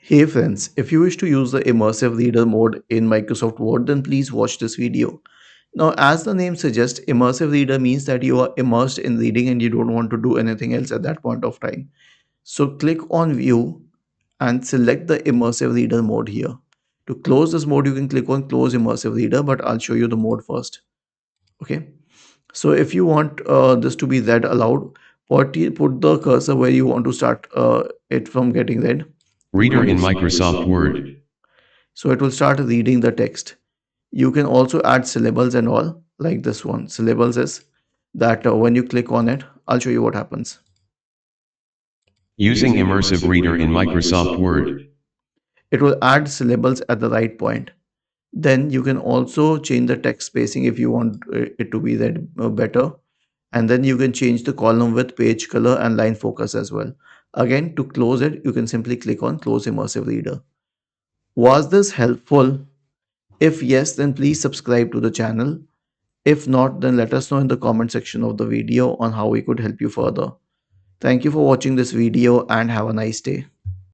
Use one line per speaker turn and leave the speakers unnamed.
Hey friends, if you wish to use the Immersive Reader mode in Microsoft Word, then please watch this video. Now, as the name suggests, Immersive Reader means that you are immersed in reading and you don't want to do anything else at that point of time. So click on View and select the Immersive Reader mode here. To close this mode, you can click on Close Immersive Reader, but I'll show you the mode first. Okay. So if you want this to be read aloud, put the cursor where you want to start it from getting read.
Reader in Microsoft Word.
So it will start reading the text. You can also add syllables and all, like this one. Syllables is that when you click on it, I'll show you what happens.
Using Immersive Reader in Microsoft Word.
It will add syllables at the right point. Then you can also change the text spacing if you want it to be read better. And then you can change the column width, page color, and line focus as well. Again, to close it, you can simply click on Close Immersive Reader. Was this helpful? If yes, then please subscribe to the channel. If not, then let us know in the comment section of the video on how we could help you further. Thank you for watching this video and have a nice day.